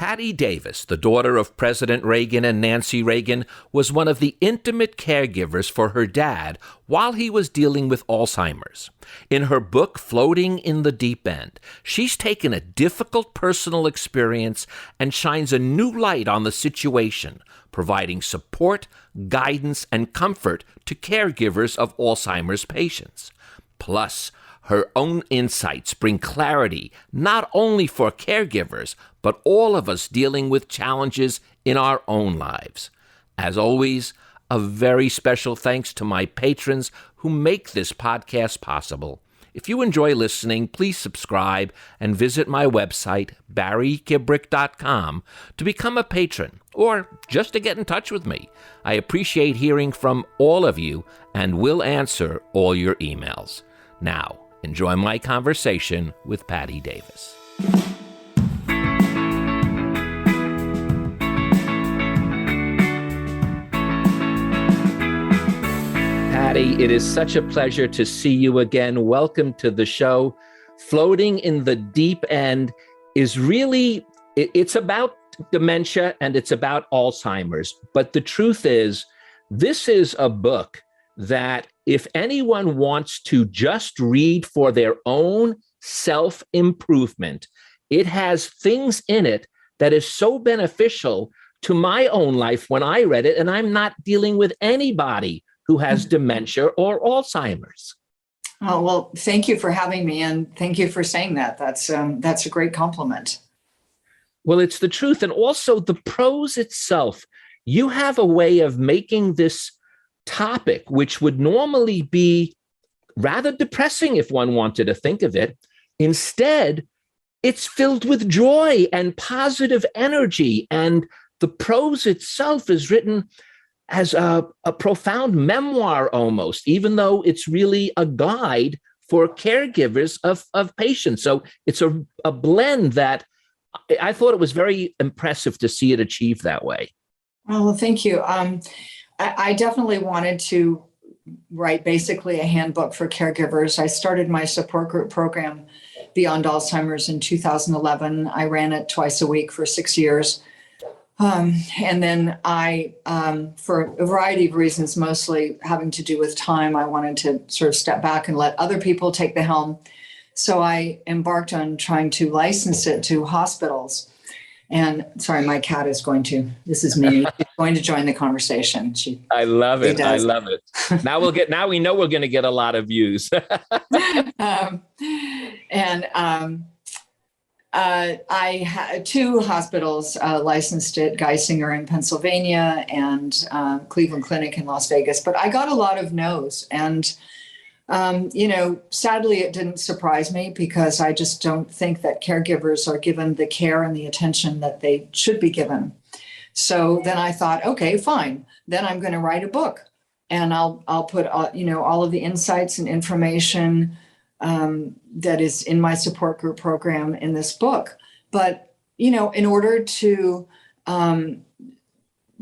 Patti Davis, the daughter of President Reagan and Nancy Reagan, was one of the intimate caregivers for her dad while he was dealing with Alzheimer's. In her book, Floating in the Deep End, she's taken a difficult personal experience and shines a new light on the situation, providing support, guidance, and comfort to caregivers of Alzheimer's patients. Plus, her own insights bring clarity not only for caregivers, but all of us dealing with challenges in our own lives. As always, a very special thanks to my patrons who make this podcast possible. If you enjoy listening, please subscribe and visit my website, barrykibrick.com, to become a patron or just to get in touch with me. I appreciate hearing from all of you and will answer all your emails. Now, enjoy my conversation with Patti Davis. Patti, it is such a pleasure to see you again. Welcome to the show. Floating in the Deep End is really, it's about dementia and it's about Alzheimer's. But the truth is, this is a book that if anyone wants to just read for their own self-improvement, it has things in it that is so beneficial to my own life when I read it, and I'm not dealing with anybody who has dementia or Alzheimer's. Oh, well, thank you for having me, and thank you for saying that. That's a great compliment. Well, it's the truth. And also the prose itself. You have a way of making this topic, which would normally be rather depressing if one wanted to think of it. Instead, it's filled with joy and positive energy. And the prose itself is written as a profound memoir almost, even though it's really a guide for caregivers of patients. So it's a blend that I thought it was very impressive to see it achieved that way. Oh, well, thank you. I definitely wanted to write basically a handbook for caregivers. I started my support group program Beyond Alzheimer's in 2011. I ran it twice a week for 6 years. And then I, for a variety of reasons, mostly having to do with time, I wanted to sort of step back and let other people take the helm. So I embarked on trying to license it to hospitals. And sorry, my cat is this is me, she's going to join the conversation. I love it. I love it. Now we know we're going to get a lot of views. I had 2 hospitals licensed it, Geisinger in Pennsylvania and Cleveland Clinic in Las Vegas. But I got a lot of no's. And, sadly, it didn't surprise me because I just don't think that caregivers are given the care and the attention that they should be given. So then I thought, okay, fine. Then I'm going to write a book. And I'll put, all of the insights and information that is in my support group program in this book. But, in order to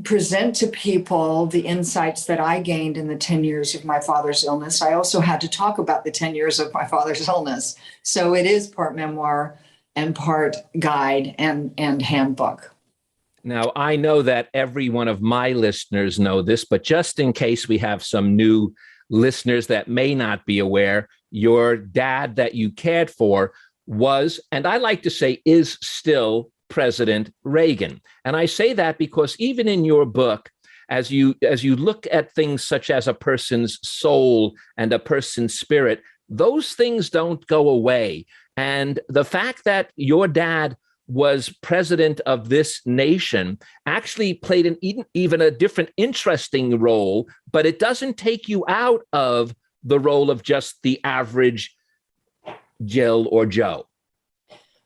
present to people the insights that I gained in the 10 years of my father's illness, I also had to talk about the 10 years of my father's illness. So it is part memoir and part guide and handbook. Now, I know that every one of my listeners know this, but just in case we have some new listeners that may not be aware, your dad that you cared for was, and I like to say is still, President Reagan. And I say that because even in your book, as you look at things such as a person's soul and a person's spirit, those things don't go away. And the fact that your dad was president of this nation actually played an even a different interesting role, but it doesn't take you out of the role of just the average Jill or Joe.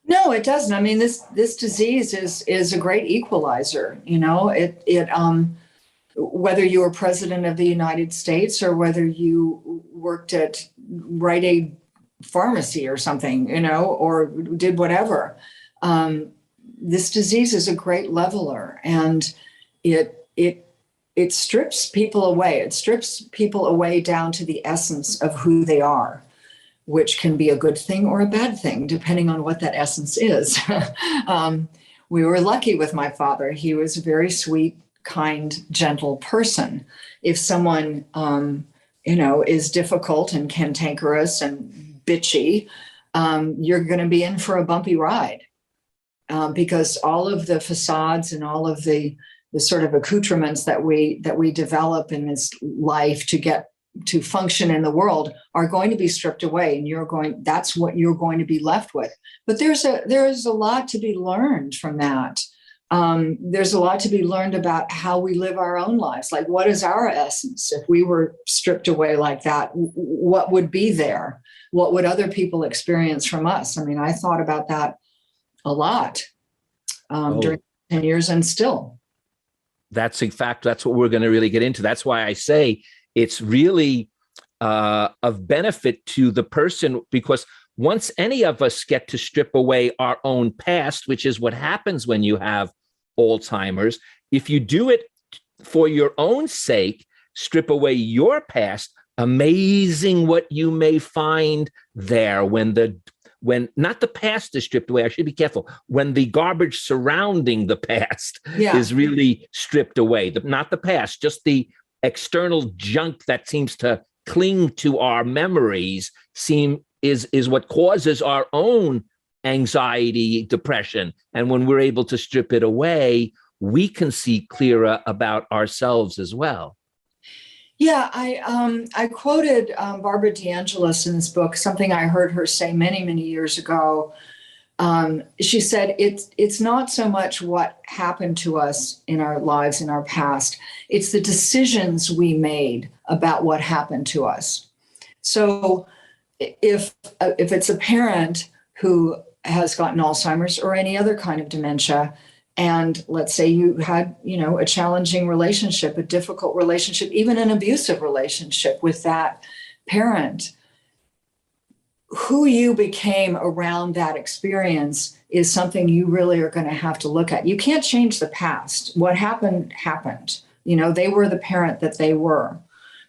No, it doesn't. I mean, this disease is a great equalizer. Whether you were president of the United States or whether you worked at Rite Aid pharmacy or something, or did whatever. This disease is a great leveler, and it strips people away. It strips people away down to the essence of who they are, which can be a good thing or a bad thing, depending on what that essence is. we were lucky with my father. He was a very sweet, kind, gentle person. If someone, is difficult and cantankerous and bitchy, you're going to be in for a bumpy ride, because all of the facades and all of the sort of accoutrements that we develop in this life to get to function in the world are going to be stripped away, and that's what you're going to be left with. But there is a lot to be learned from that. There's a lot to be learned about how we live our own lives. Like, what is our essence? If we were stripped away like that, what would be there? What would other people experience from us? I mean, I thought about that a lot during 10 years, and still. That's in fact, that's what we're going to really get into. That's why I say it's really of benefit to the person, because once any of us get to strip away our own past, which is what happens when you have Alzheimer's, if you do it for your own sake, strip away your past, amazing what you may find there when not the past is stripped away. I should be careful. When the garbage surrounding the past is really stripped away, not the past, just the external junk that seems to cling to our memories is what causes our own anxiety, depression. And when we're able to strip it away, we can see clearer about ourselves as well. Yeah, I quoted Barbara DeAngelis in this book, something I heard her say many, many years ago. She said, it's not so much what happened to us in our lives in our past, it's the decisions we made about what happened to us. So if it's a parent who has gotten Alzheimer's or any other kind of dementia, and let's say you had, a challenging relationship, a difficult relationship, even an abusive relationship with that parent, who you became around that experience is something you really are going to have to look at. You can't change the past. What happened, happened. They were the parent that they were.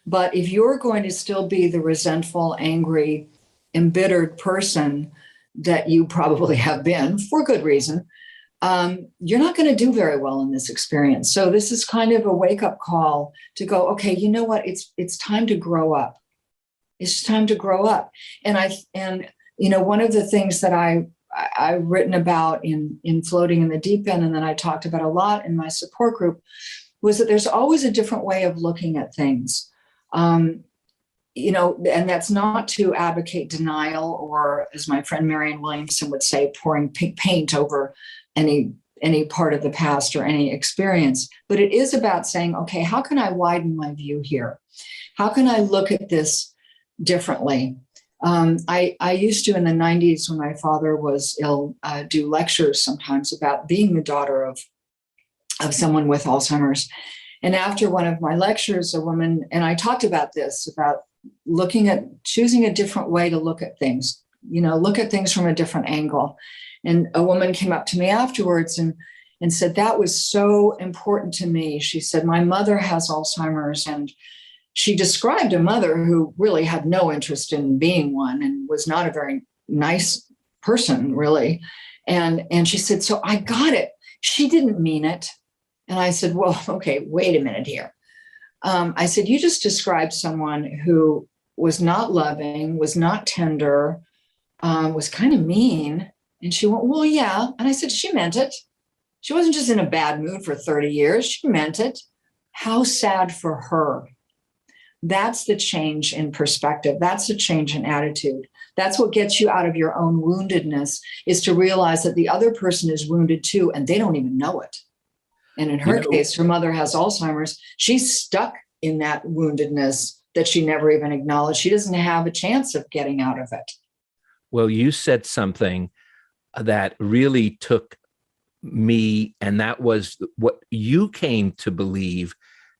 But if you're going to still be the resentful, angry, embittered person that you probably have been for good reason, you're not going to do very well in this experience. So this is kind of a wake-up call to go, okay, you know what? It's time to grow up. It's time to grow up. And one of the things that I've written about in Floating in the Deep End, and then I talked about a lot in my support group, was that there's always a different way of looking at things. And that's not to advocate denial, or, as my friend Marianne Williamson would say, pouring pink paint over any part of the past or any experience. But it is about saying, okay, how can I widen my view here? How can I look at this differently? I used to, in the 90s, when my father was ill, do lectures sometimes about being the daughter of someone with Alzheimer's. And after one of my lectures, a woman, and I talked about this, about choosing a different way to look at things, look at things from a different angle. And a woman came up to me afterwards and said, that was so important to me. She said, my mother has Alzheimer's, and she described a mother who really had no interest in being one and was not a very nice person, really. And she said, so I got it. She didn't mean it. And I said, well, okay, wait a minute here. I said, you just described someone who was not loving, was not tender, was kind of mean. And she went, well, yeah. And I said, she meant it. She wasn't just in a bad mood for 30 years. She meant it. How sad for her. That's the change in perspective. That's the change in attitude. That's what gets you out of your own woundedness, is to realize that the other person is wounded too, and they don't even know it. And in her case, her mother has Alzheimer's. She's stuck in that woundedness that she never even acknowledged. She doesn't have a chance of getting out of it. Well, you said something that really took me, and that was what you came to believe,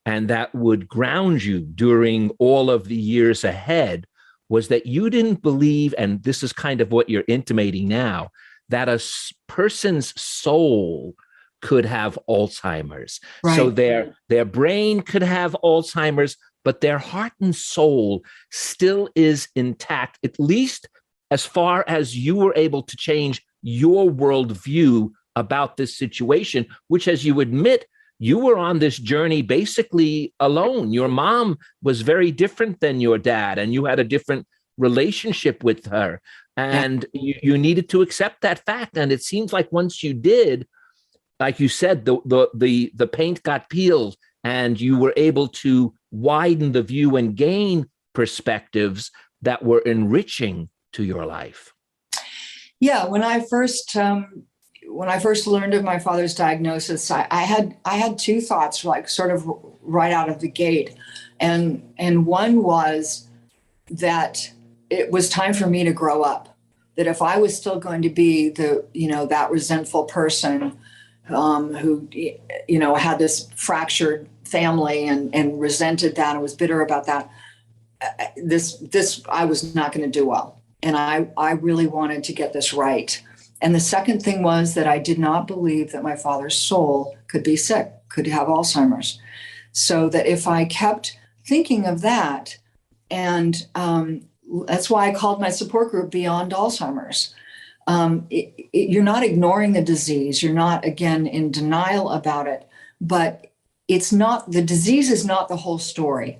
and that would ground you during all of the years ahead, was that you didn't believe, and this is kind of what you're intimating now, that a person's soul could have Alzheimer's. Right. So their brain could have Alzheimer's, but their heart and soul still is intact, at least as far as you were able to change your worldview about this situation, which, as you admit, you were on this journey basically alone. Your mom was very different than your dad, and you had a different relationship with her. And you needed to accept that fact. And it seems like once you did, like you said, the paint got peeled and you were able to widen the view and gain perspectives that were enriching to your life. Yeah, when I first learned of my father's diagnosis, I had two thoughts, like sort of right out of the gate, and one was that it was time for me to grow up. That if I was still going to be that resentful person who had this fractured family and resented that and was bitter about that, this I was not going to do well, and I really wanted to get this right. And the second thing was that I did not believe that my father's soul could be sick, could have Alzheimer's. So that if I kept thinking of that, and that's why I called my support group Beyond Alzheimer's. You're not ignoring the disease. You're not, again, in denial about it, but the disease is not the whole story,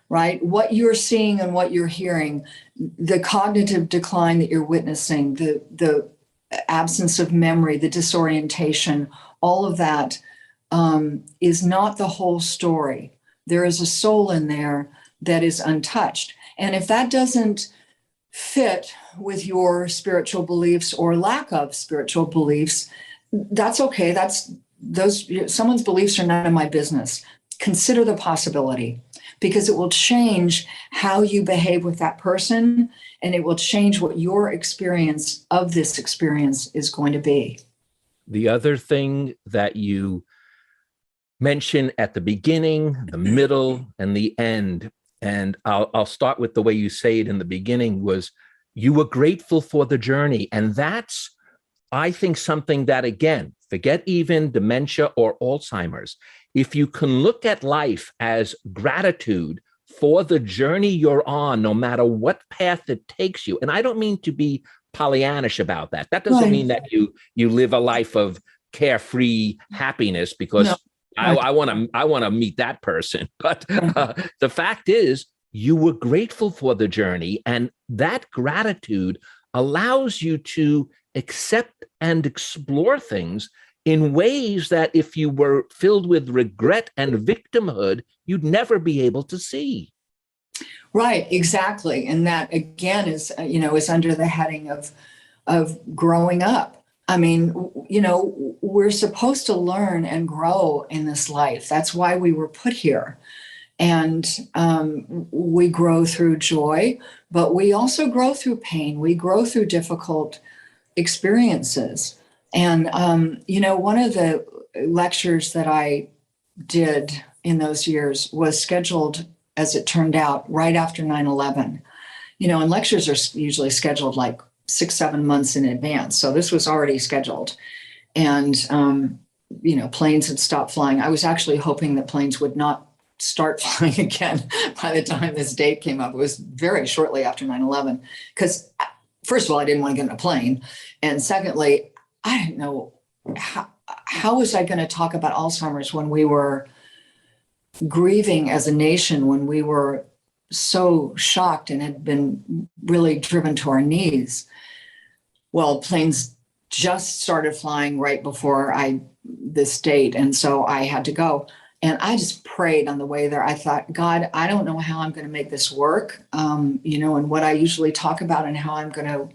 right? What you're seeing and what you're hearing, the cognitive decline that you're witnessing, the absence of memory, the disorientation, all of that is not the whole story. There is a soul in there that is untouched. And if that doesn't fit with your spiritual beliefs or lack of spiritual beliefs, that's okay. Someone's beliefs are none of my business. Consider the possibility, because it will change how you behave with that person, and it will change what your experience of this experience is going to be. The other thing that you mention at the beginning, the middle, and the end, and I'll start with the way you say it in the beginning, was you were grateful for the journey. And that's, I think, something that, again, forget even dementia or Alzheimer's. If you can look at life as gratitude for the journey you're on, no matter what path it takes you. And I don't mean to be Pollyannish about that. That doesn't mean that you live a life of carefree happiness, because no. I want to meet that person. But the fact is, you were grateful for the journey, and that gratitude allows you to accept and explore things in ways that if you were filled with regret and victimhood, you'd never be able to see. Right, exactly. And that, again, is under the heading of growing up. I mean, we're supposed to learn and grow in this life. That's why we were put here. And we grow through joy, but we also grow through pain. We grow through difficult experiences. And, one of the lectures that I did in those years was scheduled, as it turned out, right after 9/11. And lectures are usually scheduled like 6-7 months in advance. So this was already scheduled. And, planes had stopped flying. I was actually hoping that planes would not start flying again by the time this date came up. It was very shortly after 9/11, because first of all, I didn't want to get in a plane. And secondly, I didn't know how was I going to talk about Alzheimer's when we were grieving as a nation, when we were so shocked and had been really driven to our knees. Well, planes just started flying right before this date. And so I had to go. And I just prayed on the way there. I thought, God, I don't know how I'm going to make this work, and what I usually talk about and how I'm going to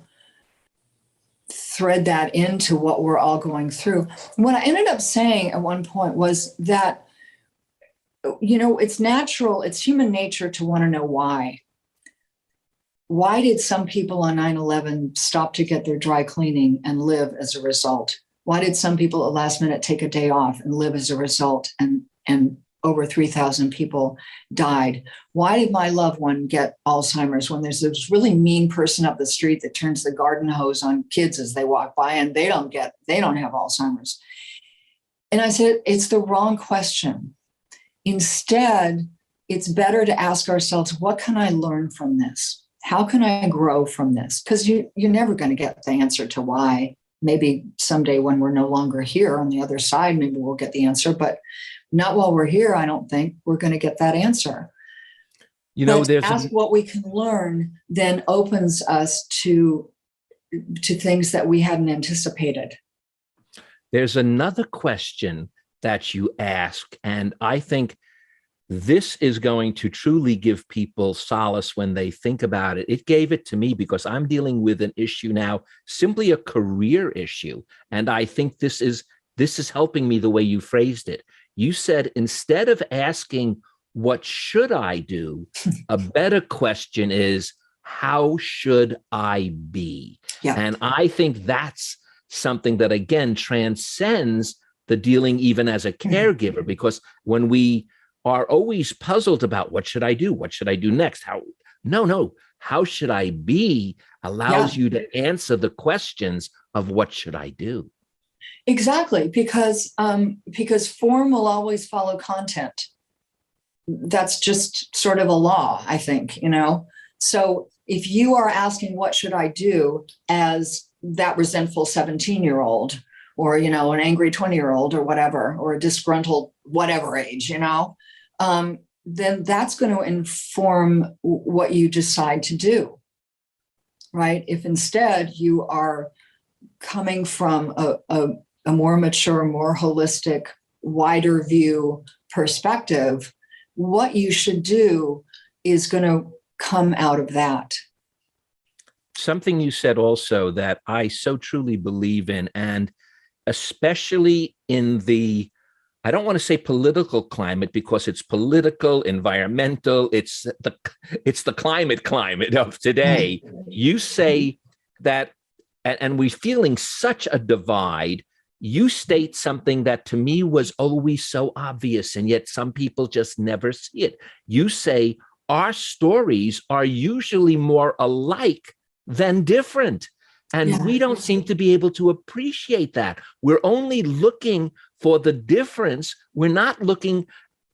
thread that into what we're all going through. And what I ended up saying at one point was that, it's natural, it's human nature to want to know why. Why did some people on 9/11 stop to get their dry cleaning and live as a result? Why did some people at last minute take a day off and live as a result? And over 3,000 people died. Why did my loved one get Alzheimer's when there's this really mean person up the street that turns the garden hose on kids as they walk by, and they don't have Alzheimer's? And I said, it's the wrong question. Instead, it's better to ask ourselves, what can I learn from this? How can I grow from this? Because you're never going to get the answer to why Maybe someday when we're no longer here on the other side, maybe we'll get the answer, but not while we're here. I don't think we're going to get that answer. But ask what we can learn then opens us to things that we hadn't anticipated. There's another question that you ask, and I think this is going to truly give people solace when they think about it. It gave it to me because I'm dealing with an issue now, simply a career issue. And I think this is helping me the way you phrased it. You said, instead of asking, what should I do? A better question is, how should I be? Yeah. And I think that's something that, again, transcends the dealing even as a caregiver, because when we are always puzzled about what should I do? What should I do next? How should I be allows you to answer the questions of what should I do? Exactly, because form will always follow content. That's just sort of a law, I think, So if you are asking what should I do as that resentful 17-year-old or, an angry 20-year-old or whatever, or a disgruntled whatever age, then that's going to inform what you decide to do, right? If instead you are coming from a more mature, more holistic, wider view perspective, what you should do is going to come out of that. Something you said also that I so truly believe in, and especially in the, I don't want to say political climate, because it's political, environmental, it's the climate of today. You say that, and we're feeling such a divide. You state something that to me was always so obvious, and yet some people just never see it. You say our stories are usually more alike than different. And we don't seem to be able to appreciate that. We're only looking for the difference. We're not looking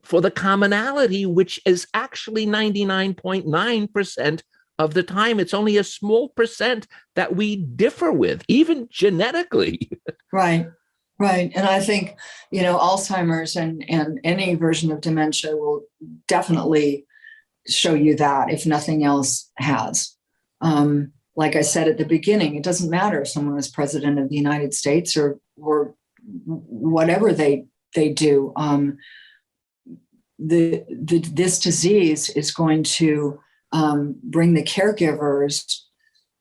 for the commonality, which is actually 99.9% of the time. It's only a small percent that we differ with, even genetically. Right. And I think, Alzheimer's and any version of dementia will definitely show you that, if nothing else has. Like I said at the beginning, it doesn't matter if someone is president of the United States or whatever they do. This disease is going to bring the caregivers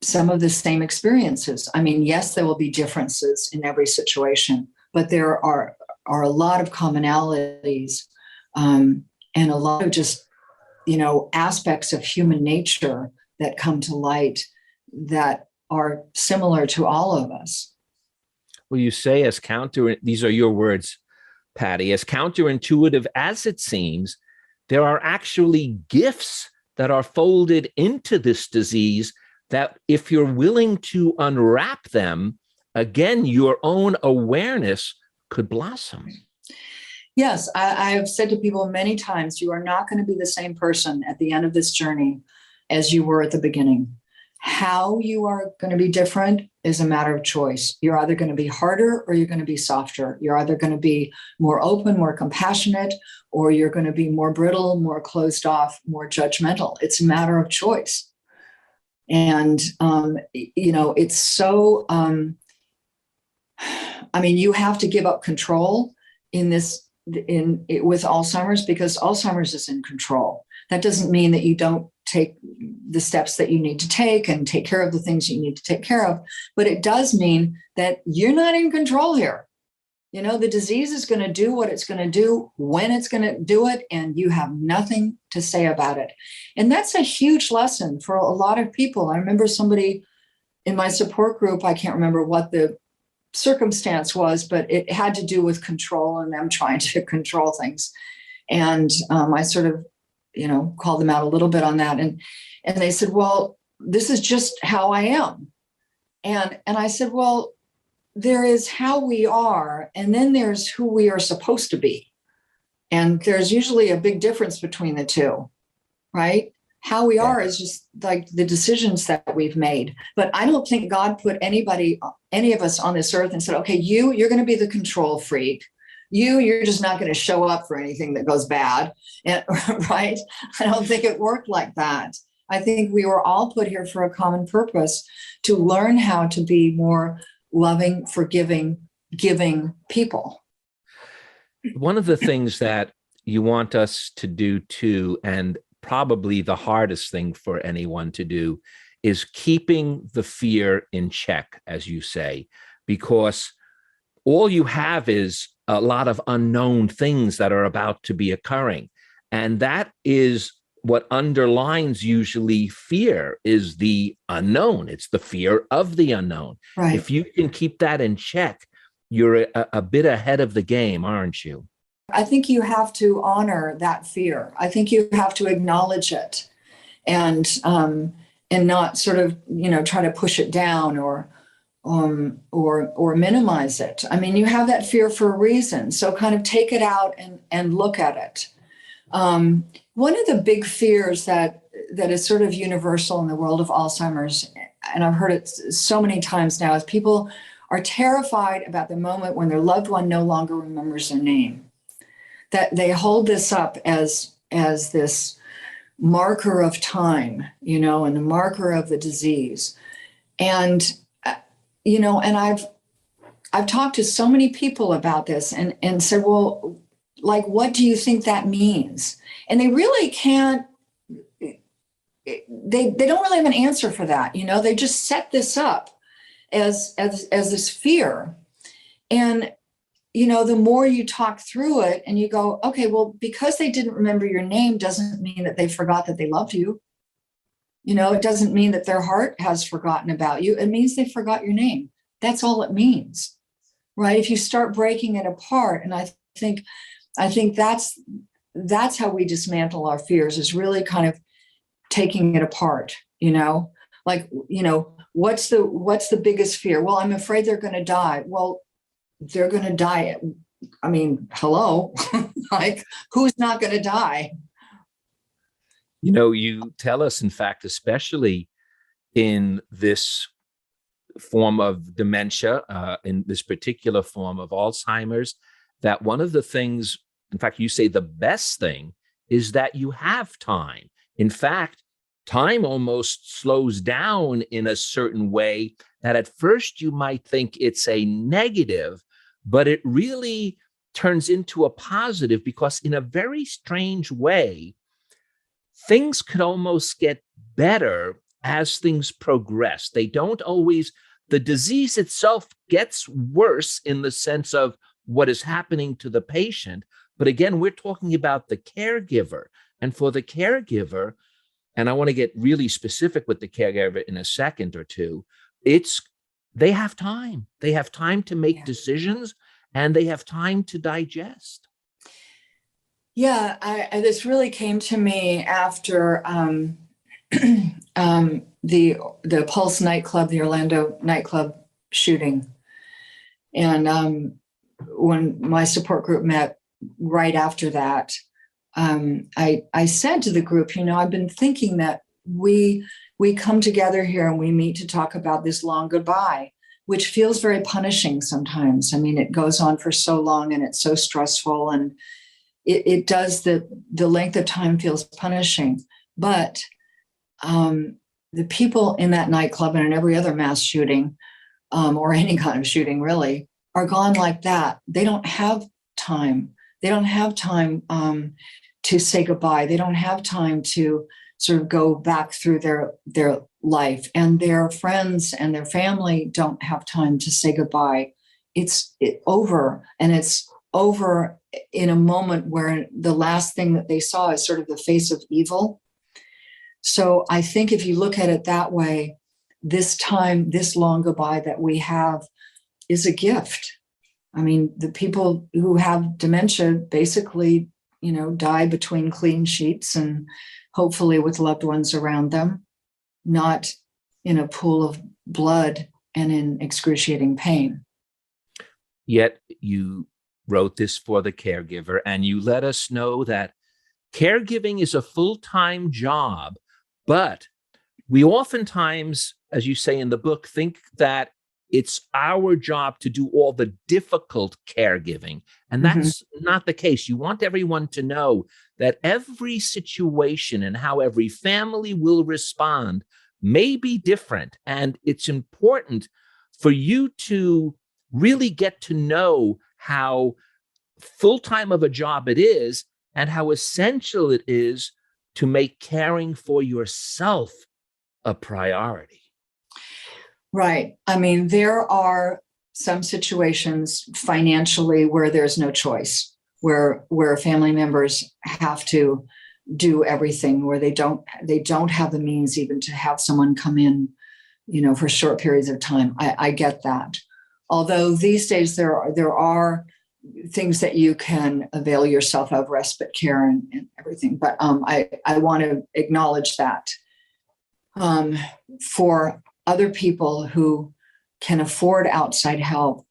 some of the same experiences. I mean, yes, there will be differences in every situation, but there are a lot of commonalities and a lot of just, aspects of human nature that come to light that are similar to all of us. Well, you say these are your words, Patti, as counterintuitive as it seems, there are actually gifts that are folded into this disease that if you're willing to unwrap them, again, your own awareness could blossom. Yes, I have said to people many times, you are not going to be the same person at the end of this journey as you were at the beginning. How you are going to be different is a matter of choice. You're either going to be harder or you're going to be softer. You're either going to be more open, more compassionate, or you're going to be more brittle, more closed off, more judgmental. It's a matter of choice. And, it's so, you have to give up control with Alzheimer's, because Alzheimer's is in control. That doesn't mean that you don't take the steps that you need to take and take care of the things you need to take care of. But it does mean that you're not in control here. The disease is going to do what it's going to do, when it's going to do it, and you have nothing to say about it. And that's a huge lesson for a lot of people. I remember somebody in my support group, I can't remember what the circumstance was, but it had to do with control and them trying to control things. And I sort of, called them out a little bit on that. And they said, well, this is just how I am. And I said, well, there is how we are, and then there's who we are supposed to be. And there's usually a big difference between the two, right? How we are is just like the decisions that we've made. But I don't think God put any of us on this earth and said, okay, you're going to be the control freak. You're just not going to show up for anything that goes bad. And, right? I don't think it worked like that. I think we were all put here for a common purpose, to learn how to be more loving, forgiving, giving people. One of the things that you want us to do too, and probably the hardest thing for anyone to do, is keeping the fear in check, as you say, because all you have is a lot of unknown things that are about to be occurring. And that is what underlines usually fear, is the unknown. It's the fear of the unknown. Right. If you can keep that in check, you're a bit ahead of the game, aren't you? I think you have to honor that fear. I think you have to acknowledge it, and not sort of, try to push it down or minimize it. I mean, you have that fear for a reason. So kind of take it out and look at it. One of the big fears that is sort of universal in the world of Alzheimer's, and I've heard it so many times now, is people are terrified about the moment when their loved one no longer remembers their name. That they hold this up as this marker of time, and the marker of the disease. And, and I've talked to so many people about this and said, well, like, what do you think that means? And they really can't, they don't really have an answer for that. They just set this up as this fear. And, the more you talk through it and you go, okay, well, because they didn't remember your name doesn't mean that they forgot that they loved you. It doesn't mean that their heart has forgotten about you. It means they forgot your name. That's all it means, right? If you start breaking it apart, and I think that's how we dismantle our fears, is really kind of taking it apart, like, what's the biggest fear? Well, I'm afraid they're going to die. Well, they're going to die. I mean, hello, like, who's not going to die? You tell us, in fact, especially in this form of dementia, in this particular form of Alzheimer's, that one of the things, in fact, you say the best thing is that you have time. In fact, time almost slows down in a certain way that at first you might think it's a negative, but it really turns into a positive, because in a very strange way, things could almost get better as things progress. They don't always, the disease itself gets worse in the sense of what is happening to the patient. But again, we're talking about the caregiver. And for the caregiver, and I want to get really specific with the caregiver in a second or two, they have time. They have time to make decisions, and they have time to digest. Yeah, this really came to me after the Pulse nightclub, the Orlando nightclub shooting. And when my support group met right after that, I said to the group, I've been thinking that we come together here and we meet to talk about this long goodbye, which feels very punishing sometimes. I mean, it goes on for so long and it's so stressful, and it does, the length of time feels punishing. But the people in that nightclub and in every other mass shooting, or any kind of shooting really, are gone like that. They don't have time. They don't have time to say goodbye. They don't have time to sort of go back through their life, and their friends and their family don't have time to say goodbye. It's over, and it's over in a moment where the last thing that they saw is sort of the face of evil. So I think if you look at it that way, this time, this long goodbye that we have is a gift. I mean, the people who have dementia basically, die between clean sheets and hopefully with loved ones around them, not in a pool of blood and in excruciating pain. Yet you wrote this for the caregiver, and you let us know that caregiving is a full-time job, But we oftentimes, as you say in the book, think that it's our job to do all the difficult caregiving. And that's not the case. You want everyone to know that every situation and how every family will respond may be different. And it's important for you to really get to know how full-time of a job it is and how essential it is to make caring for yourself a priority. Right. I mean, there are some situations financially where there's no choice, where family members have to do everything, where they don't have the means even to have someone come in, for short periods of time. I get that. Although these days there are things that you can avail yourself of, respite care and everything. But I want to acknowledge that for other people who can afford outside help,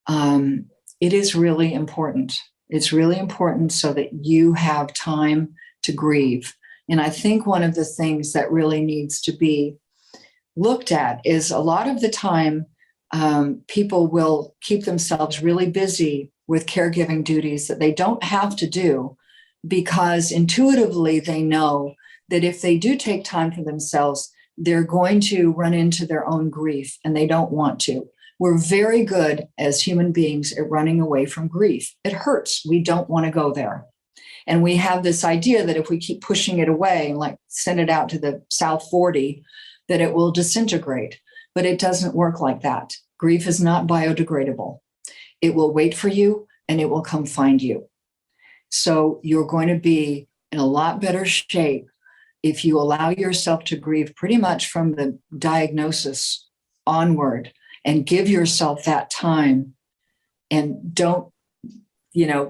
it is really important. It's really important so that you have time to grieve. And I think one of the things that really needs to be looked at is a lot of the time, people will keep themselves really busy with caregiving duties that they don't have to do, because intuitively they know that if they do take time for themselves, they're going to run into their own grief, and they don't want to. We're very good as human beings at running away from grief. It hurts. We don't want to go there. And we have this idea that if we keep pushing it away and like send it out to the South 40, that it will disintegrate. But it doesn't work like that. Grief is not biodegradable. It will wait for you and it will come find you. So you're going to be in a lot better shape if you allow yourself to grieve pretty much from the diagnosis onward, and give yourself that time, and don't,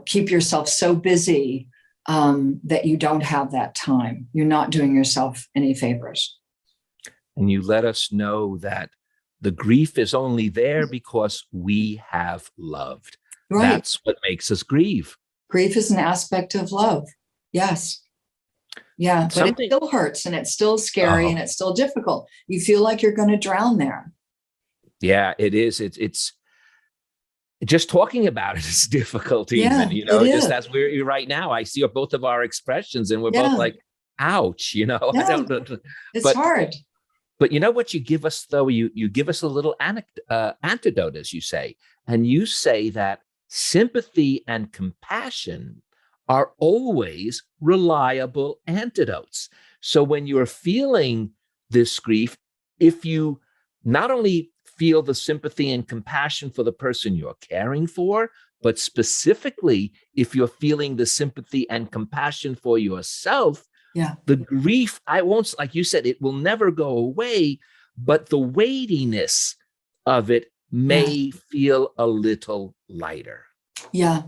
keep yourself so busy that you don't have that time. You're not doing yourself any favors. And you let us know that the grief is only there because we have loved. Right. That's what makes us grieve. Grief is an aspect of love. Yes. Yeah, but it still hurts, and it's still scary, and it's still difficult. You feel like you're going to drown there. Yeah, it is. It's just talking about it is difficult even, just as we're right now. I see both of our expressions and we're both like, ouch, I don't know. It's hard. But you know what you give us, though? You give us a little antidote, as you say. And you say that sympathy and compassion are always reliable antidotes. So when you're feeling this grief, if you not only feel the sympathy and compassion for the person you're caring for, but specifically, if you're feeling the sympathy and compassion for yourself, the grief, like you said, it will never go away, but the weightiness of it may feel a little lighter. Yeah.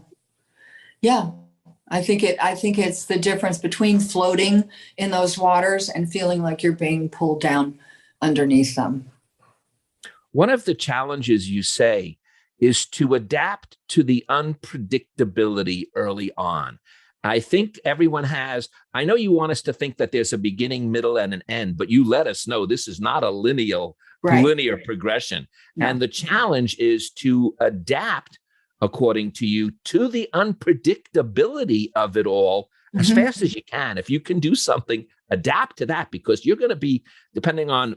I think it's the difference between floating in those waters and feeling like you're being pulled down underneath them. One of the challenges, you say, is to adapt to the unpredictability early on. I think everyone I know you want us to think that there's a beginning, middle, and an end, but you let us know this is not a linear progression. No. And the challenge is to adapt, according to you, to the unpredictability of it all as fast as you can. If you can do something, adapt to that, because you're going to be, depending on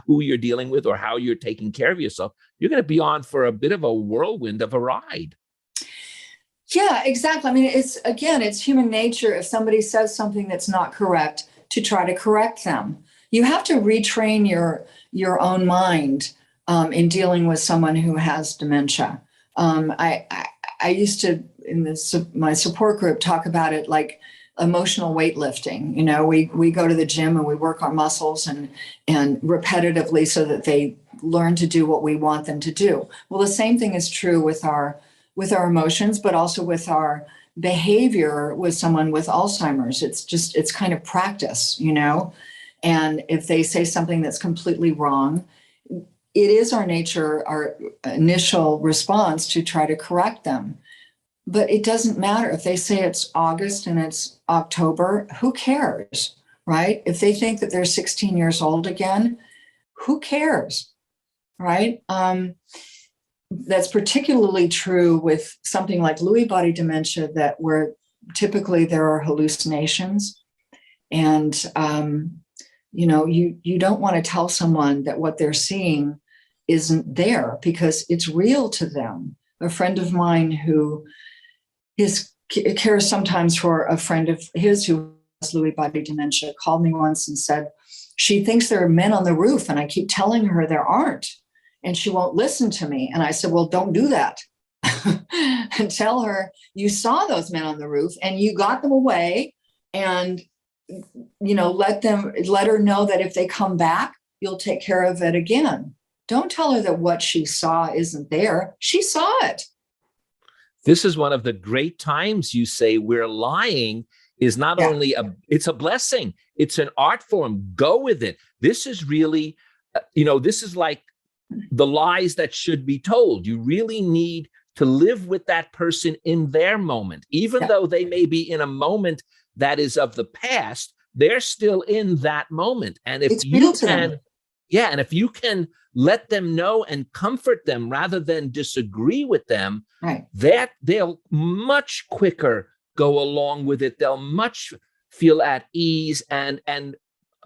who you're dealing with or how you're taking care of yourself, you're going to be on for a bit of a whirlwind of a ride. Yeah, exactly. I mean, it's human nature. If somebody says something that's not correct, to try to correct them. You have to retrain your own mind in dealing with someone who has dementia. I used to, in my support group, talk about it like emotional weightlifting. We go to the gym and we work our muscles and repetitively so that they learn to do what we want them to do. Well, the same thing is true with our emotions, but also with our behavior with someone with Alzheimer's. It's kind of practice, and if they say something that's completely wrong, it is our nature, our initial response to try to correct them. But it doesn't matter if they say it's August and it's October, who cares? right? If they think that they're 16 years old again, who cares, right? That's particularly true with something like Lewy body dementia, that where typically there are hallucinations. And, you don't want to tell someone that what they're seeing isn't there because it's real to them. A friend of mine who cares sometimes for a friend of his who has Lewy body dementia called me once and said, she thinks there are men on the roof and I keep telling her there aren't. And she won't listen to me. And I said, well, don't do that. And tell her you saw those men on the roof and you got them away, and let her know that if they come back, you'll take care of it again. Don't tell her that what she saw isn't there. She saw it. This is one of the great times you say we're lying is not only it's a blessing. It's an art form. Go with it. This is really, this is like the lies that should be told. You really need to live with that person in their moment, even though they may be in a moment that is of the past, they're still in that moment. And if you can, and if you can let them know and comfort them rather than disagree with them, that they'll much quicker go along with it. They'll much feel at ease. And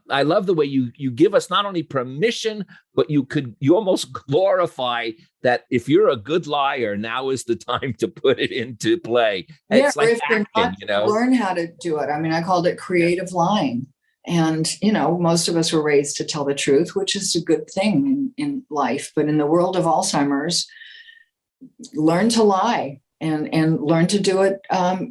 I love the way you give us not only permission, but you almost glorify that if you're a good liar, now is the time to put it into play. It's like acting, learn how to do it. I mean, I called it creative lying. And, most of us were raised to tell the truth, which is a good thing in life. But in the world of Alzheimer's, learn to lie and learn to do it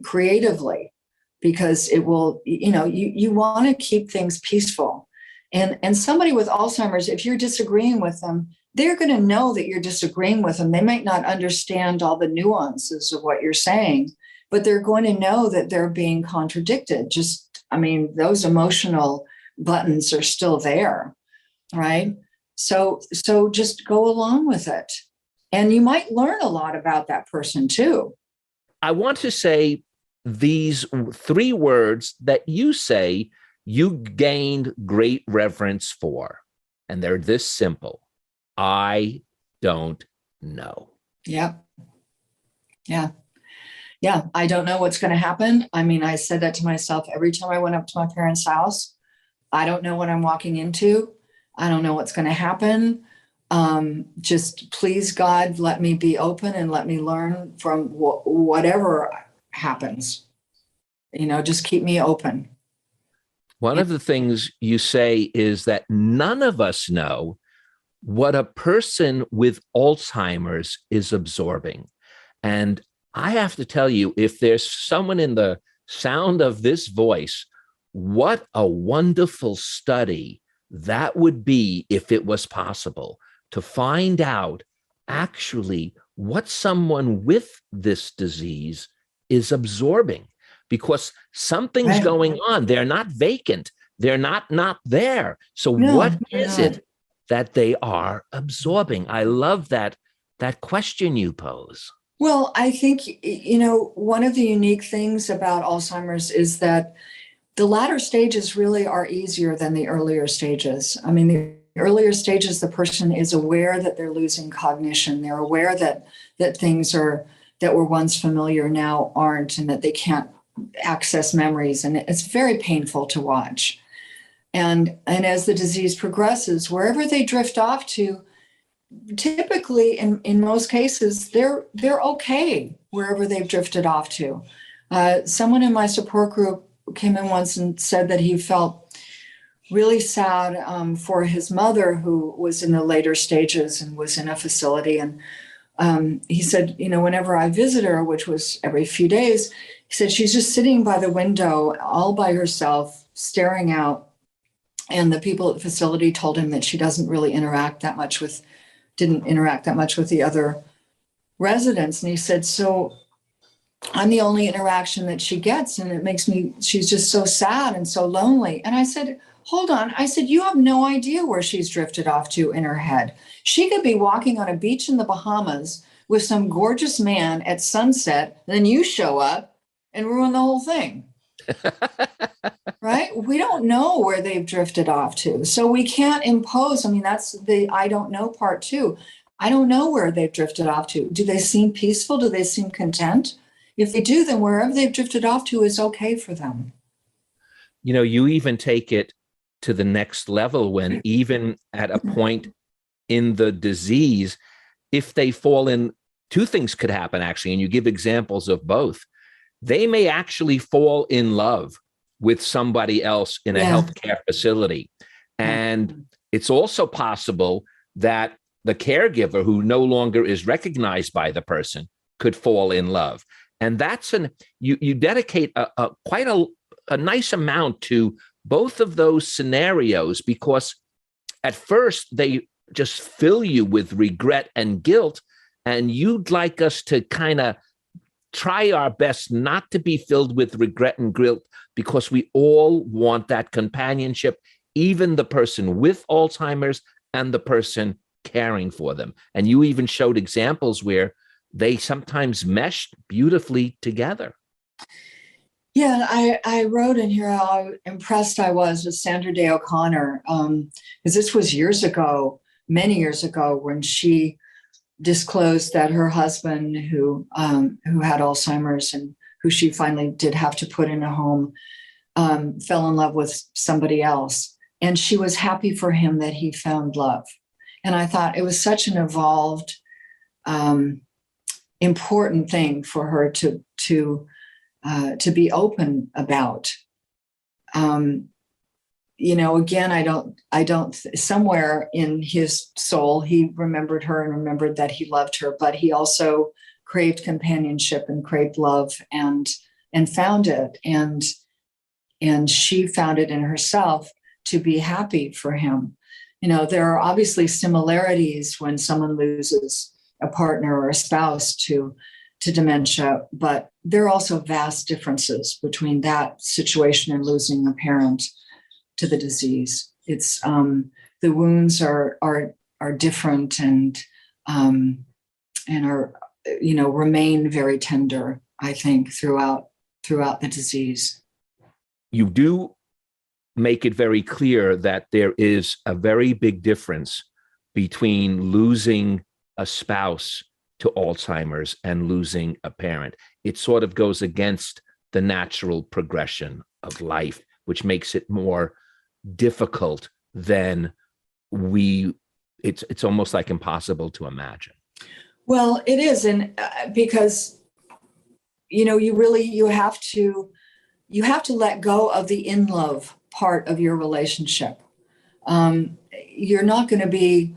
creatively. Because it will, you want to keep things peaceful. And somebody with Alzheimer's, if you're disagreeing with them, they're going to know that you're disagreeing with them. They might not understand all the nuances of what you're saying, but they're going to know that they're being contradicted. Those emotional buttons are still there, right? So just go along with it. And you might learn a lot about that person too. I want to say, these 3 words that you say you gained great reverence for, and they're this simple: I don't know. Yeah. I don't know what's going to happen. I said that to myself every time I went up to my parents' house. I don't know what I'm walking into. I don't know what's going to happen. Just please, God, let me be open and let me learn from whatever happens. Just keep me open. One of the things you say is that none of us know what a person with Alzheimer's is absorbing. And I have to tell you, if there's someone in the sound of this voice, what a wonderful study that would be if it was possible to find out actually what someone with this disease is absorbing, because something's going on. They're not vacant. They're not there. So what is it that they are absorbing? I love that question you pose. Well, I think, one of the unique things about Alzheimer's is that the latter stages really are easier than the earlier stages. The earlier stages, the person is aware that they're losing cognition. They're aware that things that were once familiar now aren't, and that they can't access memories. And it's very painful to watch. And as the disease progresses, wherever they drift off to, typically in most cases, they're okay wherever they've drifted off to. Someone in my support group came in once and said that he felt really sad for his mother, who was in the later stages and was in a facility. And he said, whenever I visit her, which was every few days, he said she's just sitting by the window all by herself, staring out. And the people at the facility told him that she didn't interact that much with the other residents. And he said, so I'm the only interaction that she gets, and she's just so sad and so lonely. And I said, hold on. I said, you have no idea where she's drifted off to in her head. She could be walking on a beach in the Bahamas with some gorgeous man at sunset, and then you show up and ruin the whole thing. right? We don't know where they've drifted off to. So we can't impose. I mean, that's the I don't know part too. I don't know where they've drifted off to. Do they seem peaceful? Do they seem content? If they do, then wherever they've drifted off to is okay for them. You even take it to the next level when even at a point in the disease, if they fall in, two things could happen actually, and you give examples of both. They may actually fall in love with somebody else in a healthcare facility. And it's also possible that the caregiver, who no longer is recognized by the person, could fall in love. And that's you dedicate quite a nice amount to both of those scenarios, because at first they just fill you with regret and guilt. And you'd like us to kind of try our best not to be filled with regret and guilt, because we all want that companionship, even the person with Alzheimer's and the person caring for them. And you even showed examples where they sometimes meshed beautifully together. Yeah, I wrote in here how impressed I was with Sandra Day O'Connor, because this was years ago, many years ago, when she disclosed that her husband, who had Alzheimer's and who she finally did have to put in a home, fell in love with somebody else. And she was happy for him that he found love. And I thought it was such an evolved, important thing for her to be open about. Again, I don't, somewhere in his soul, he remembered her and remembered that he loved her, but he also craved companionship and craved love and found it. And she found it in herself to be happy for him. There are obviously similarities when someone loses a partner or a spouse to dementia, but there are also vast differences between that situation and losing a parent to the disease. It's the wounds are different and are remain very tender, I think, throughout the disease. You do make it very clear that there is a very big difference between losing a spouse to Alzheimer's and losing a parent. It sort of goes against the natural progression of life, which makes it more difficult than it's almost like impossible to imagine. Well, it is. And because, you have to let go of the in love part of your relationship. You're not going to be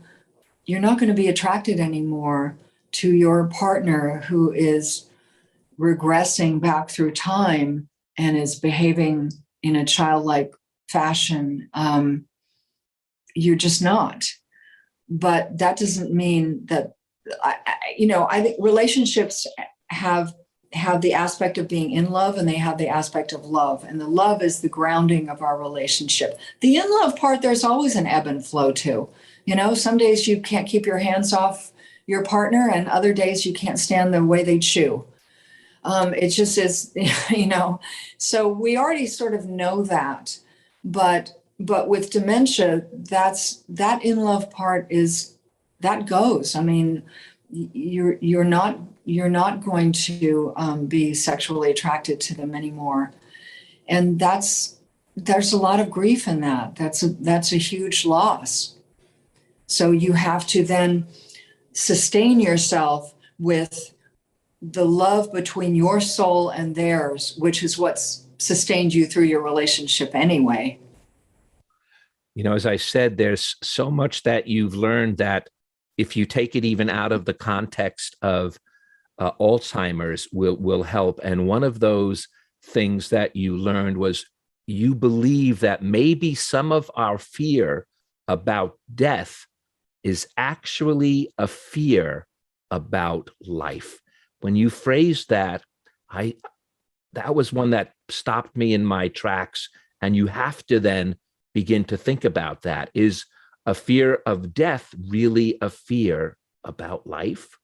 attracted anymore to your partner who is regressing back through time and is behaving in a childlike fashion. You're just not. But that doesn't mean that, I think relationships have the aspect of being in love, and they have the aspect of love. And the love is the grounding of our relationship. The in love part, there's always an ebb and flow too. Some days you can't keep your hands off your partner, and other days you can't stand the way they chew. It just is, so we already sort of know that. But with dementia, that in love part that goes. I mean, you're not going to be sexually attracted to them anymore, and there's a lot of grief in that. That's a huge loss. So you have to then sustain yourself with the love between your soul and theirs, which is what's sustained you through your relationship anyway. As I said, there's so much that you've learned that if you take it even out of the context of Alzheimer's will help. And one of those things that you learned was you believe that maybe some of our fear about death is actually a fear about life. When you phrased that, that was one that stopped me in my tracks. And you have to then begin to think about that. Is a fear of death really a fear about life?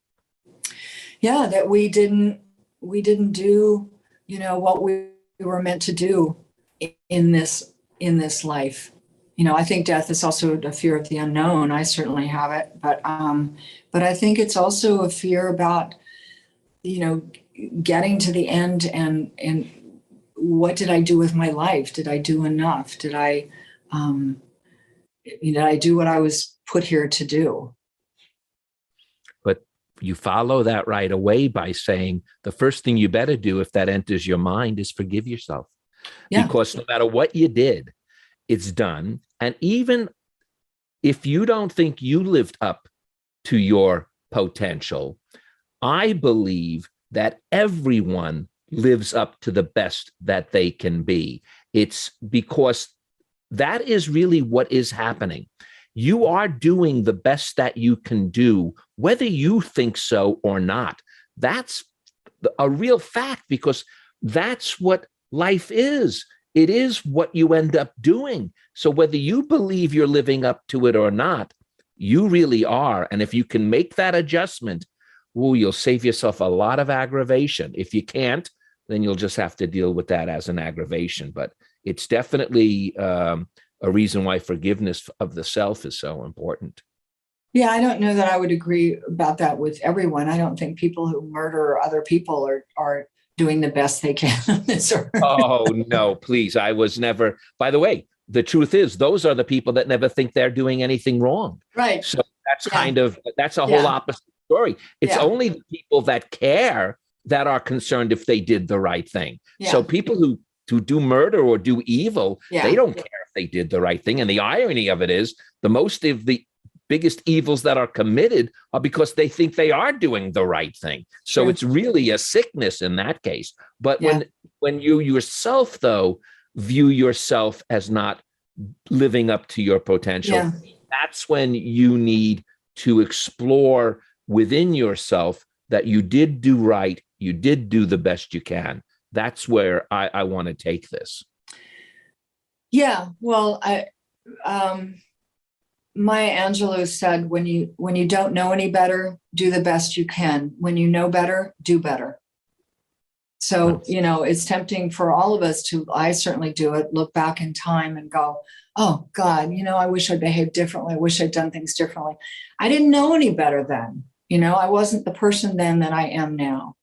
Yeah, that we didn't do, what we we were meant to do in this life. I think death is also a fear of the unknown. I certainly have it, but I think it's also a fear about, getting to the end and what did I do with my life? Did I do enough? Did I do what I was put here to do? But you follow that right away by saying the first thing you better do if that enters your mind is forgive yourself. Yeah. Because no matter what you did, it's done. And even if you don't think you lived up to your potential, I believe that everyone lives up to the best that they can be. It's because that is really what is happening. You are doing the best that you can do, whether you think so or not. That's a real fact, because that's what life is. It is what you end up doing. So whether you believe you're living up to it or not, you really are. And if you can make that adjustment, you'll save yourself a lot of aggravation. If you can't, then you'll just have to deal with that as an aggravation. But it's definitely a reason why forgiveness of the self is so important. Yeah, I don't know that I would agree about that with everyone. I don't think people who murder other people are doing the best they can on this earth. Oh, no, please. I was never, by the way, the truth is those are the people that never think they're doing anything wrong. Right. So that's a whole opposite story. It's only the people that care that are concerned if they did the right thing. Yeah. So people who do murder or do evil, they don't care if they did the right thing. And the irony of it is most of the biggest evils that are committed are because they think they are doing the right thing. So it's really a sickness in that case. But when you yourself, though, view yourself as not living up to your potential, that's when you need to explore within yourself that you did do right, you did do the best you can. That's where I want to take this. Yeah, well, Maya Angelou said, when you don't know any better, do the best you can. When you know better, do better. So, it's tempting for all of us to, I certainly do it, look back in time and go, oh God, I wish I behaved differently. I wish I'd done things differently. I didn't know any better then. I wasn't the person then that I am now.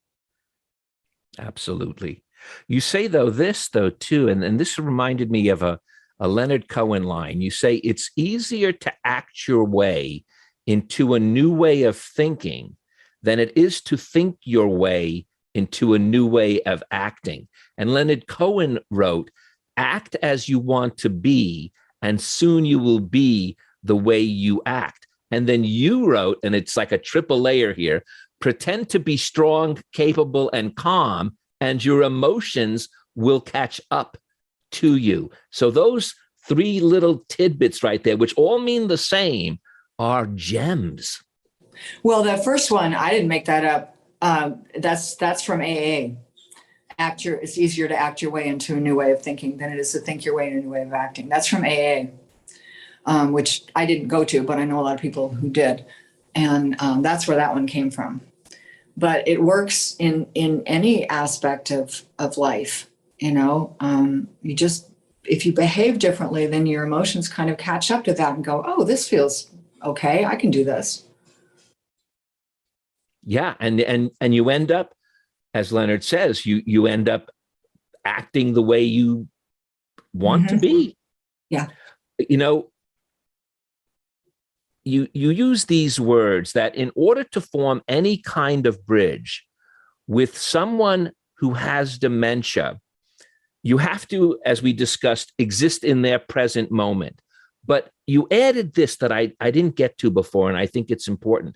Absolutely. You say, this, too, and this reminded me of a Leonard Cohen line. You say, it's easier to act your way into a new way of thinking than it is to think your way into a new way of acting. And Leonard Cohen wrote, act as you want to be, and soon you will be the way you act. And then you wrote, and it's like a triple layer here, pretend to be strong, capable, and calm, and your emotions will catch up to you. So those three little tidbits right there, which all mean the same, are gems. Well, the first one, I didn't make that up. That's from AA. It's easier to act your way into a new way of thinking than it is to think your way into a new way of acting. That's from AA, which I didn't go to, but I know a lot of people who did. And that's where that one came from. But it works in any aspect of life. If you behave differently, then your emotions kind of catch up to that and go, oh, this feels okay. I can do this. Yeah. And you end up, as Leonard says, you end up acting the way you want to be. Yeah. You use these words that in order to form any kind of bridge with someone who has dementia, you have to, as we discussed, exist in their present moment. But you added this that I didn't get to before, and I think it's important.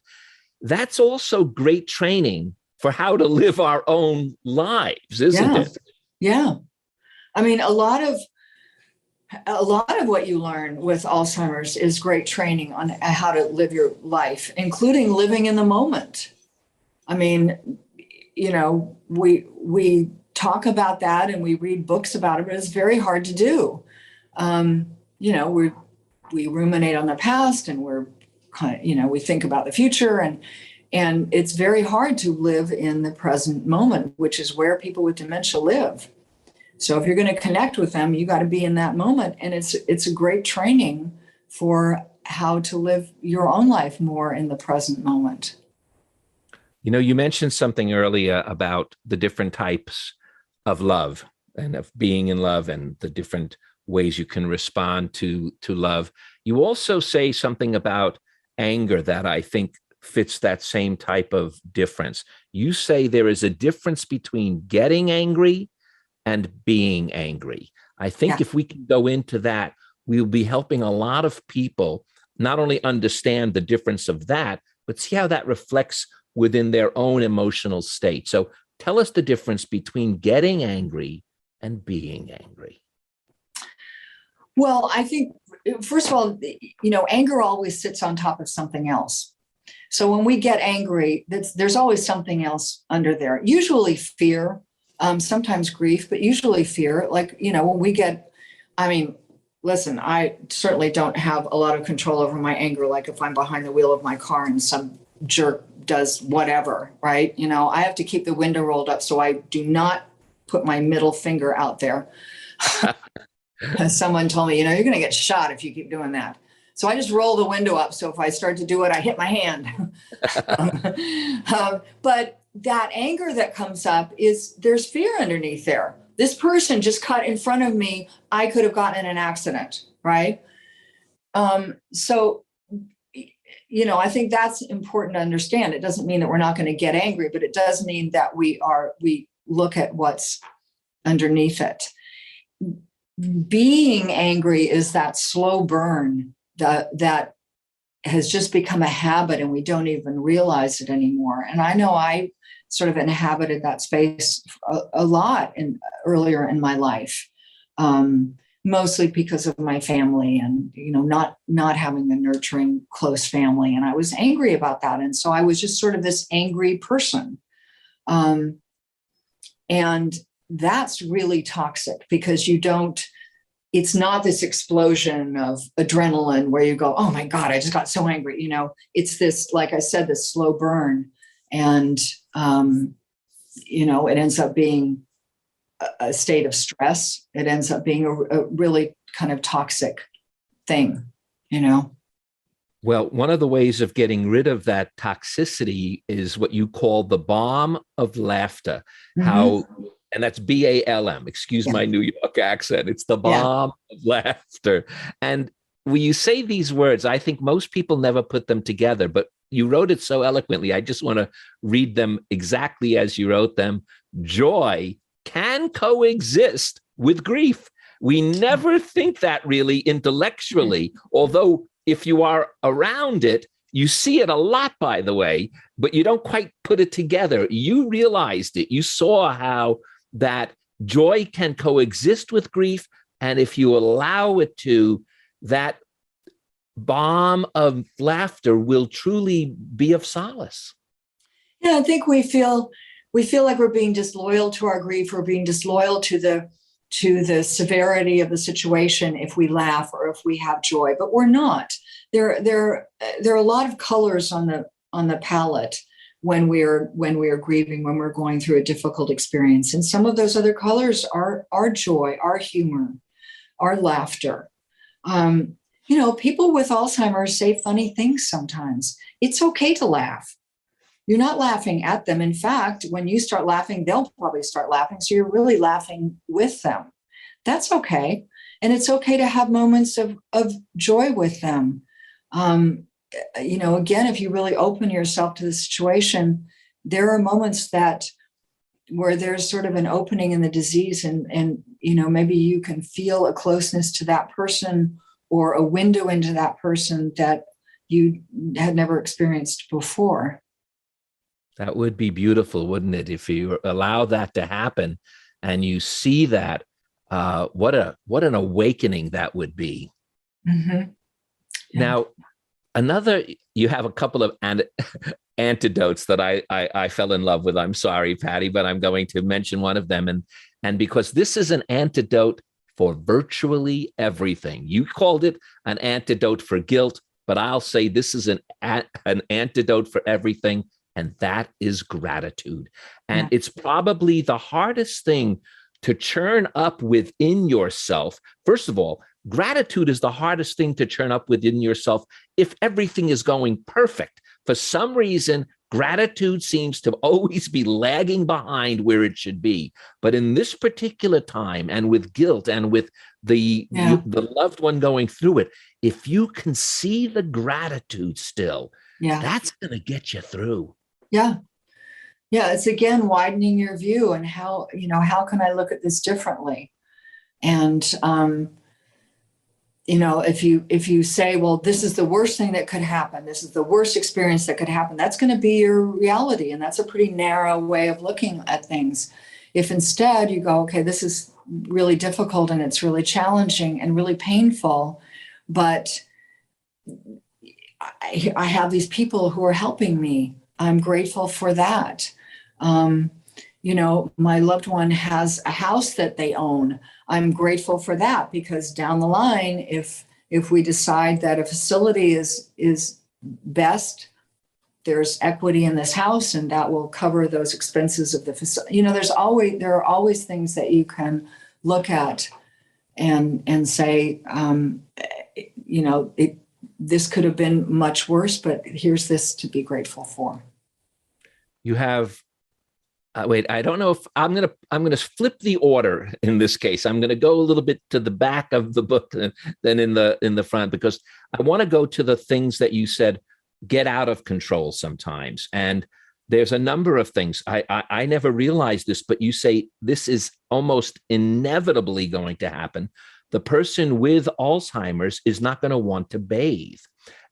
That's also great training for how to live our own lives, isn't it? Yeah. I mean, a lot of what you learn with Alzheimer's is great training on how to live your life, including living in the moment. I mean, we talk about that and we read books about it, but it's very hard to do. We ruminate on the past and we think about the future and it's very hard to live in the present moment, which is where people with dementia live. So if you're going to connect with them, you got to be in that moment. And it's a great training for how to live your own life more in the present moment. You know, you mentioned something earlier about the different types of love and of being in love and the different ways you can respond to love. You also say something about anger that I think fits that same type of difference. You say there is a difference between getting angry and being angry. I think Yeah. if we can go into that, we'll be helping a lot of people not only understand the difference of that, but see how that reflects within their own emotional state. So tell us the difference between getting angry and being angry. Well, I think, first of all, anger always sits on top of something else. So when we get angry, there's always something else under there, usually fear, sometimes grief, but usually fear. Like, when we get, listen, I certainly don't have a lot of control over my anger. Like if I'm behind the wheel of my car and some jerk does whatever, right? I have to keep the window rolled up so I do not put my middle finger out there. Someone told me, you're going to get shot if you keep doing that. So I just roll the window up. So if I start to do it, I hit my hand. But that anger that comes up there's fear underneath there. This person just cut in front of me. I could have gotten in an accident, right? So, I think that's important to understand. It doesn't mean that we're not going to get angry, but it does mean that we look at what's underneath it. Being angry is that slow burn that has just become a habit and we don't even realize it anymore. And I know I sort of inhabited that space a lot earlier in my life, mostly because of my family and, not having the nurturing close family. And I was angry about that. And so I was just sort of this angry person. And that's really toxic because it's not this explosion of adrenaline where you go, oh my God, I just got so angry. It's this, like I said, this slow burn. And, it ends up being a state of stress. It ends up being a really kind of toxic thing, Well, one of the ways of getting rid of that toxicity is what you call the balm of laughter. Mm-hmm. And that's BALM, excuse my New York accent. It's the balm of laughter. And when you say these words, I think most people never put them together, but you wrote it so eloquently. I just want to read them exactly as you wrote them. Joy can coexist with grief. We never think that really intellectually, although if you are around it, you see it a lot, by the way, but you don't quite put it together. You realized it. You saw how that joy can coexist with grief. And if you allow it to, that balm of laughter will truly be of solace. Yeah, I think we feel like we're being disloyal to our grief. We're being disloyal to the severity of the situation if we laugh or if we have joy, but we're not. There are a lot of colors on the palette when we're grieving, when we're going through a difficult experience, and some of those other colors are our joy, our humor, our laughter. People with Alzheimer's say funny things sometimes. It's okay to laugh. You're not laughing at them. In fact, when you start laughing, they'll probably start laughing. So you're really laughing with them. That's okay. And it's okay to have moments of joy with them. Again, if you really open yourself to the situation, there are moments where there's sort of an opening in the disease and maybe you can feel a closeness to that person or a window into that person that you had never experienced before. That would be beautiful, wouldn't it? If you allow that to happen and you see that, what an awakening that would be. Mm-hmm. Yeah. Now, you have a couple of antidotes that I fell in love with. I'm sorry, Patti, but I'm going to mention one of them. And because this is an antidote for virtually everything. You called it an antidote for guilt, but I'll say this is an antidote for everything. And that is gratitude. And it's probably the hardest thing to churn up within yourself. First of all, gratitude is the hardest thing to churn up within yourself if everything is going perfect. For some reason, gratitude seems to always be lagging behind where it should be. But in this particular time, and with guilt and with the loved one going through it, if you can see the gratitude still, that's going to get you through. Yeah. Yeah. It's again, widening your view and how can I look at this differently? And, if you say, well, this is the worst thing that could happen, this is the worst experience that could happen, that's going to be your reality. And that's a pretty narrow way of looking at things. If instead you go, okay, this is really difficult and it's really challenging and really painful, but I have these people who are helping me. I'm grateful for that. My loved one has a house that they own. I'm grateful for that, because down the line, if we decide that a facility is best, there's equity in this house and that will cover those expenses of the facility. There are always things that you can look at and say, this could have been much worse, but here's this to be grateful for. You have, wait, I don't know if I'm going to flip the order in this case. I'm going to go a little bit to the back of the book than in the front, because I want to go to the things that you said get out of control sometimes. And there's a number of things. I never realized this, but you say this is almost inevitably going to happen. The person with Alzheimer's is not going to want to bathe.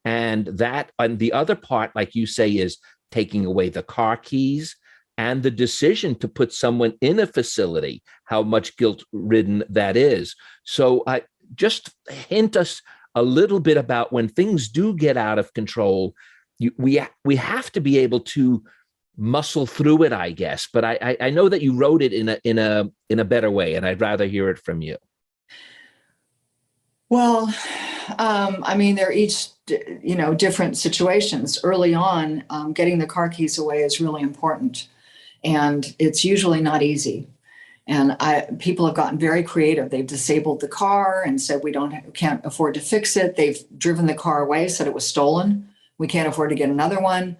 And the other part, like you say, is taking away the car keys and the decision to put someone in a facility, how much guilt-ridden that is. So just hint us a little bit about when things do get out of control, we have to be able to muscle through it, I guess. But I know that you wrote it in a better way, and I'd rather hear it from you. Well, they're each, different situations. Early on, getting the car keys away is really important, and it's usually not easy. And people have gotten very creative. They've disabled the car and said we can't afford to fix it. They've driven the car away, said it was stolen. We can't afford to get another one.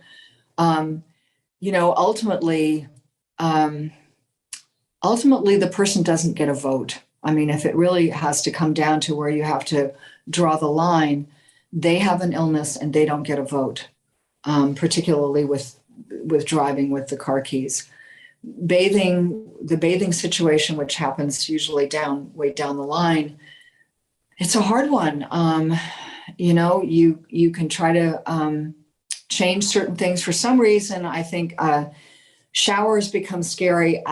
Ultimately, the person doesn't get a vote. I mean, if it really has to come down to where you have to draw the line, they have an illness and they don't get a vote, particularly with driving with the car keys. The bathing situation, which happens usually way down the line, it's a hard one. You can try to change certain things. For some reason, I think showers become scary.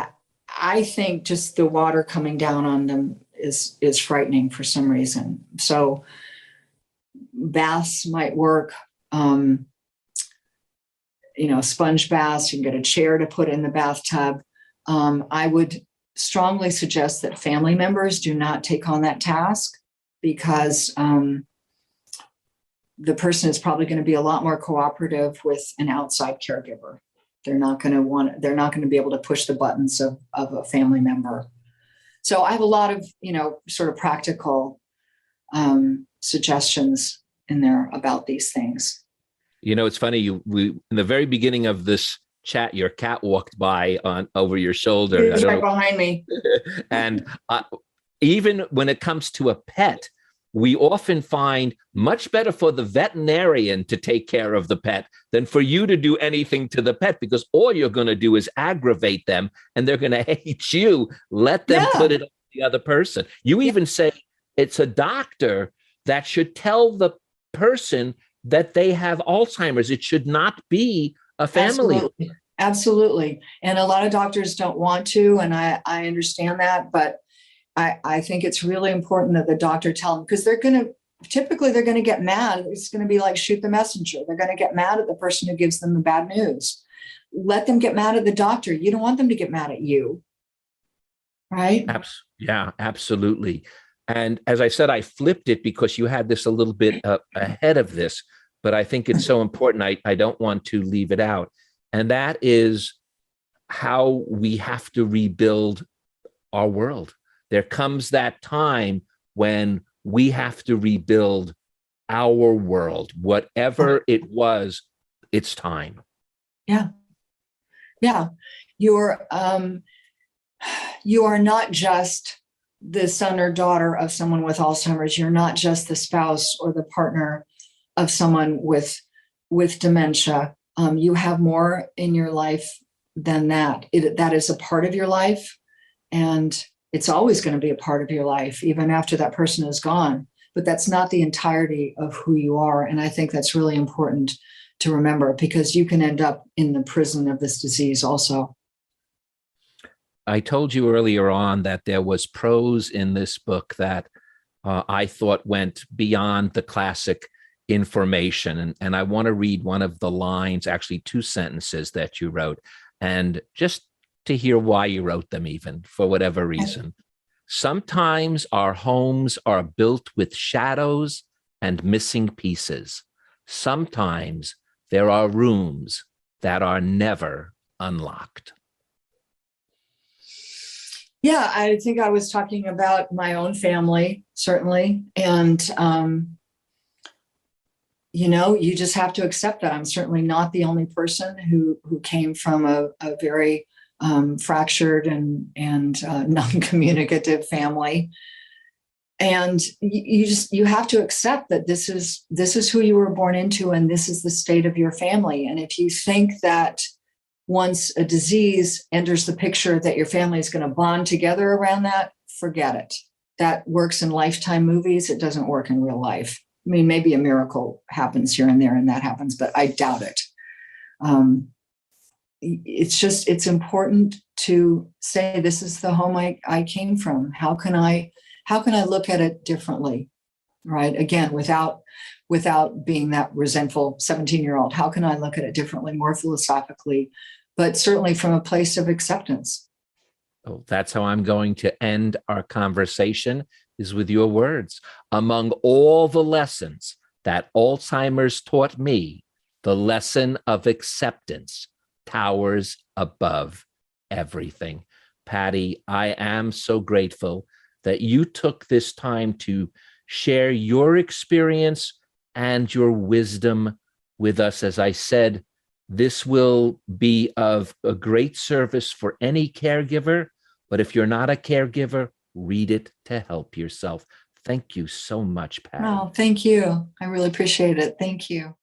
I think just the water coming down on them is frightening for some reason. So baths might work. Sponge baths, you can get a chair to put in the bathtub. I would strongly suggest that family members do not take on that task, because the person is probably going to be a lot more cooperative with an outside caregiver. They're not going to be able to push the buttons of a family member. So I have a lot of, sort of practical suggestions in there about these things. It's funny. In the very beginning of this chat, your cat walked by over your shoulder. It's right behind me. And even when it comes to a pet, we often find much better for the veterinarian to take care of the pet than for you to do anything to the pet, because all you're going to do is aggravate them and they're going to hate you. Let them put it on the other person. You even say it's a doctor that should tell the person that they have Alzheimer's. It should not be a family. Absolutely. And a lot of doctors don't want to, and I understand that, but I think it's really important that the doctor tell them, because they're going to get mad. It's going to be like shoot the messenger. They're going to get mad at the person who gives them the bad news. Let them get mad at the doctor. You don't want them to get mad at you. Right? Yeah, absolutely. And as I said, I flipped it because you had this a little bit ahead of this, but I think it's so important. I don't want to leave it out. And that is how we have to rebuild our world. There comes that time when we have to rebuild our world, whatever it was, it's time. Yeah. Yeah. You're, you are not just the son or daughter of someone with Alzheimer's. You're not just the spouse or the partner of someone with dementia. You have more in your life than that. That is a part of your life, and it's always going to be a part of your life, even after that person is gone. But that's not the entirety of who you are. And I think that's really important to remember, because you can end up in the prison of this disease also. I told you earlier on that there was prose in this book that I thought went beyond the classic information. And I want to read one of the lines, actually 2 sentences that you wrote, and just to hear why you wrote them, even for whatever reason. Sometimes our homes are built with shadows and missing pieces. Sometimes there are rooms that are never unlocked. Yeah, I think I was talking about my own family, certainly. And, you just have to accept that I'm certainly not the only person who came from a very fractured and non-communicative family. And you have to accept that this is who you were born into, and this is the state of your family. And if you think that once a disease enters the picture that your family is going to bond together around that, forget it. That works in Lifetime movies. It doesn't work in real life. I mean, maybe a miracle happens here and there and that happens, but I doubt it. It's important to say, this is the home I came from. How can I look at it differently? Right? Again, without being that resentful 17-year-old, how can I look at it differently, more philosophically, but certainly from a place of acceptance? Oh, that's how I'm going to end our conversation, is with your words. Among all the lessons that Alzheimer's taught me, the lesson of acceptance towers above everything. Patti, I am so grateful that you took this time to share your experience and your wisdom with us. As I said, this will be of a great service for any caregiver, but if you're not a caregiver, read it to help yourself. Thank you so much, Patti. Oh, thank you. I really appreciate it. Thank you.